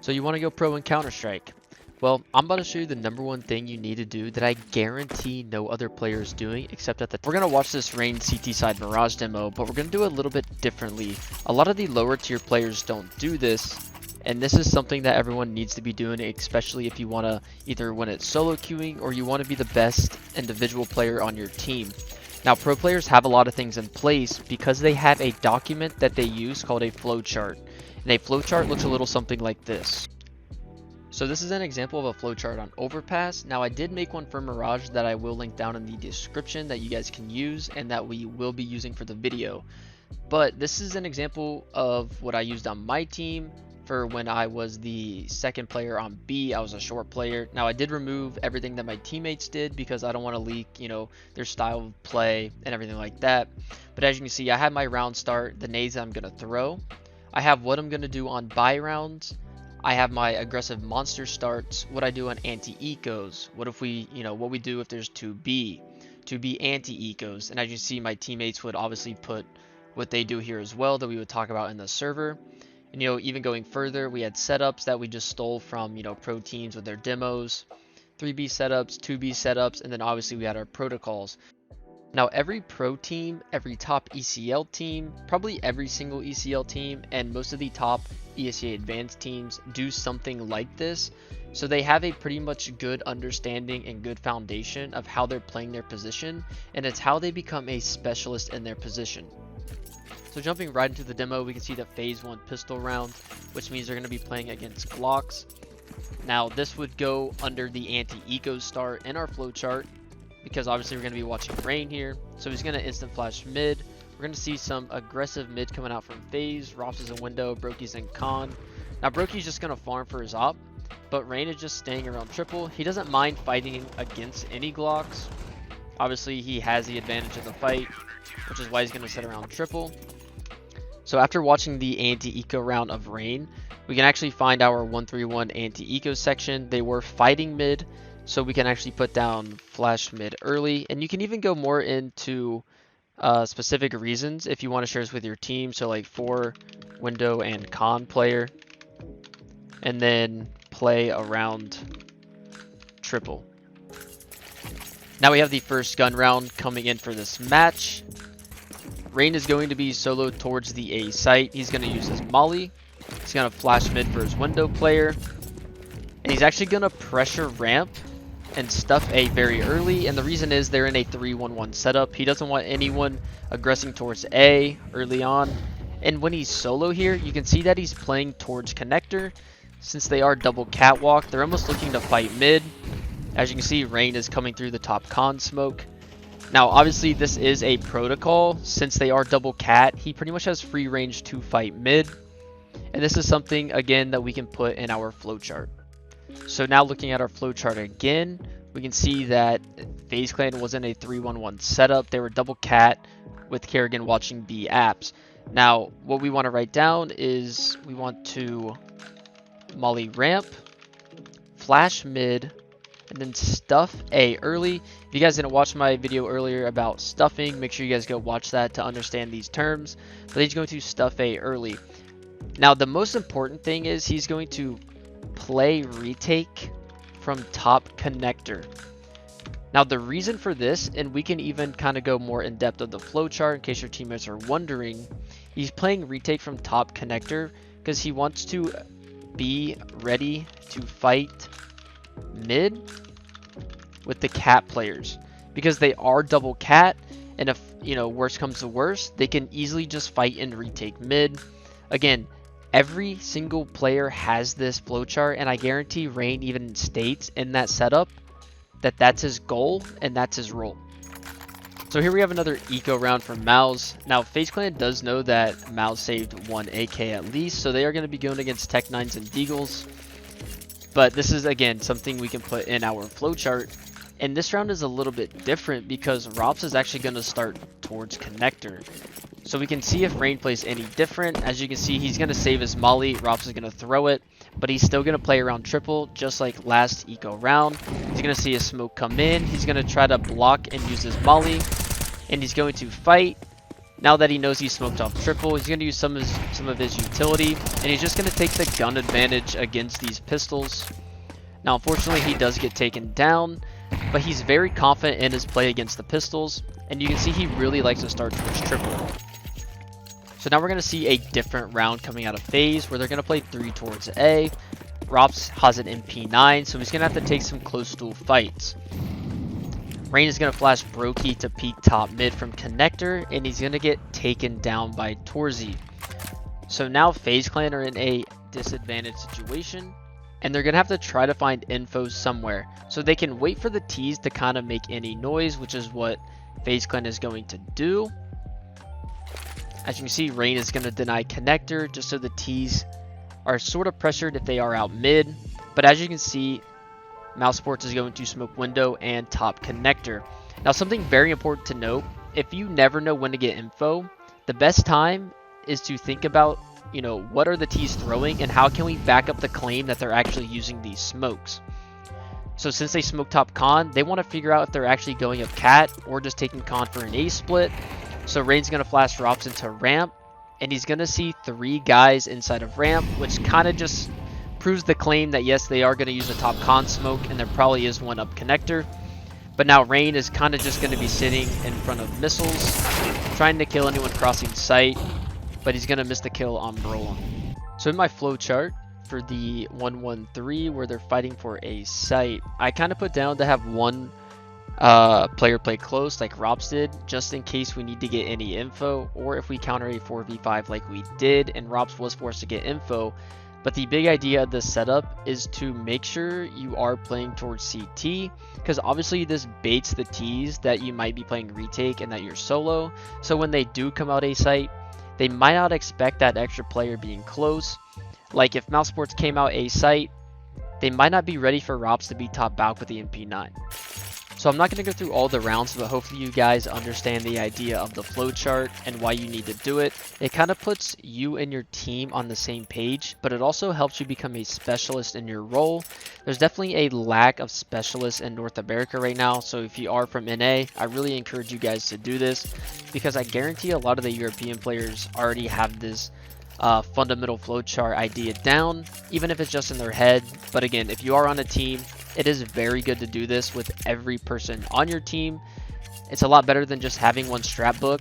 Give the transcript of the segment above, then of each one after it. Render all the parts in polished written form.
So you want to go pro in Counter-Strike. Well, I'm about to show you the #1 thing you need to do that I guarantee no other player is doing except at the... We're going to watch this Rain CT side Mirage demo, but we're going to do it a little bit differently. A lot of the lower tier players don't do this, and this is something that everyone needs to be doing, especially if you want to either win at solo queuing or you want to be the best individual player on your team. Now, pro players have a lot of things in place because they have a document that they use called a flowchart. And a flowchart looks a little something like this. So this is an example of a flowchart on Overpass. Now I did make one for Mirage that I will link down in the description that you guys can use and that we will be using for the video. But this is an example of what I used on my team for when I was the second player on B. I was a short player. Now I did remove everything that my teammates did because I don't want to leak, their style of play and everything like that. But as you can see, I have my round start, the nades that I'm going to throw. I have what I'm going to do on buy rounds. I have my aggressive monster starts, what I do on anti-ecos, what we do if there's 2B anti-ecos, and as you see, my teammates would obviously put what they do here as well that we would talk about in the server. And even going further, we had setups that we just stole from pro teams with their demos, 3B setups, 2B setups, and then obviously we had our protocols. Now every pro team, every top ECL team, probably every single ECL team, and most of the top ESEA advanced teams do something like this. So they have a pretty much good understanding and good foundation of how they're playing their position, and it's how they become a specialist in their position. So jumping right into the demo, we can see the phase 1 pistol round, which means they're going to be playing against Glocks. Now this would go under the anti-eco start in our flowchart, because obviously we're going to be watching Rain here. So he's going to instant flash mid. We're going to see some aggressive mid coming out from phase. Rops is in window, Broki's in con. Now Broki's just going to farm for his op, but Rain is just staying around triple. He doesn't mind fighting against any Glocks. Obviously he has the advantage of the fight, which is why he's going to sit around triple. So after watching the anti-eco round of Rain, we can actually find our 131 anti-eco section. They were fighting mid, so we can actually put down flash mid early, and you can even go more into specific reasons if you want to share this with your team. So like for window and con player, and then play around triple. Now we have the first gun round coming in for this match. Rain is going to be solo towards the A site. He's going to use his molly. He's going to flash mid for his window player. And he's actually going to pressure ramp and stuff A very early. And the reason is they're in a 3-1-1 setup. He doesn't want anyone aggressing towards A early on. And when he's solo here, you can see that he's playing towards connector. Since they are double catwalk, they're almost looking to fight mid. As you can see, Rain is coming through the top con smoke. Now, obviously, this is a protocol. Since they are double cat, he pretty much has free range to fight mid. And this is something, again, that we can put in our flowchart. So now looking at our flowchart again, we can see that FaZe Clan was in a 3-1-1 setup. They were double cat with Kerrigan watching B apps. Now, what we want to write down is we want to molly ramp, flash mid, and then stuff A early. If you guys didn't watch my video earlier about stuffing, make sure you guys go watch that to understand these terms. But he's going to stuff A early. Now, the most important thing is he's going to play retake from top connector. Now, the reason for this, and we can even kind of go more in depth of the flowchart in case your teammates are wondering, he's playing retake from top connector because he wants to be ready to fight mid with the cat players, because they are double cat, and if worst comes to worst, they can easily just fight and retake mid. Again, every single player has this flowchart, and I guarantee Rain even states in that setup that that's his goal and that's his role. So here we have another eco round for Mouse. Now FaZe Clan does know that Mouse saved 1 AK at least, so they are going to be going against Tech 9s and Deagles. But this is, again, something we can put in our flowchart. And this round is a little bit different because Rops is actually going to start towards connector. So we can see if Rain plays any different. As you can see, he's going to save his molly. Rops is going to throw it, but he's still going to play around triple just like last eco round. He's going to see a smoke come in. He's going to try to block and use his molly, and he's going to fight. Now that he knows he's smoked off triple, he's going to use some of his utility, and he's just going to take the gun advantage against these pistols. Now, unfortunately, he does get taken down, but he's very confident in his play against the pistols, and you can see he really likes to start towards triple. So now we're going to see a different round coming out of FaZe, where they're going to play 3 towards A. Rops has an MP9, so he's going to have to take some close duel fights. Rain is going to flash Brokey to peek top mid from connector, and he's going to get taken down by Torzi. So now FaZe Clan are in a disadvantaged situation, and they're going to have to try to find info somewhere. So they can wait for the T's to kind of make any noise, which is what FaZe Clan is going to do. As you can see, Rain is going to deny connector just so the T's are sort of pressured if they are out mid. But as you can see, Mouse Sports is going to smoke window and top connector. Now, something very important to note, if you never know when to get info, the best time is to think about, what are the T's throwing and how can we back up the claim that they're actually using these smokes. So since they smoke top con, they want to figure out if they're actually going up cat or just taking con for an A split. So Rain's going to flash drops into ramp, and he's going to see 3 guys inside of ramp, which kind of just proves the claim that yes, they are going to use the top con smoke, and there probably is one up connector. But now Rain is kind of just going to be sitting in front of missiles, trying to kill anyone crossing sight, but he's going to miss the kill on Brolin. So in my flow chart for the 1-1-3 where they're fighting for a site, I kind of put down to have one player play close like Rops did, just in case we need to get any info, or if we counter a 4v5 like we did and Rops was forced to get info. But the big idea of this setup is to make sure you are playing towards CT, because obviously this baits the T's that you might be playing retake and that you're solo. So when they do come out A site, they might not expect that extra player being close. Like if Mouse Sports came out A site, they might not be ready for Rops to be top back with the MP9. So I'm not going to go through all the rounds, but hopefully you guys understand the idea of the flowchart and why you need to do it. It kind of puts you and your team on the same page, but it also helps you become a specialist in your role. There's definitely a lack of specialists in North America right now, so if you are from NA, I really encourage you guys to do this, because I guarantee a lot of the European players already have this fundamental flowchart idea down, even if it's just in their head. But again, if you are on a team, it is very good to do this with every person on your team. It's a lot better than just having one strat book,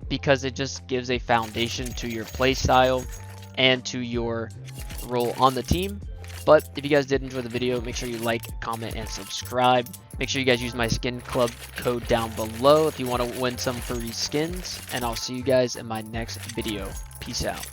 because it just gives a foundation to your play style and to your role on the team. But if you guys did enjoy the video, make sure you like, comment, and subscribe. Make sure you guys use my skin club code down below if you want to win some free skins, and I'll see you guys in my next video. Peace out.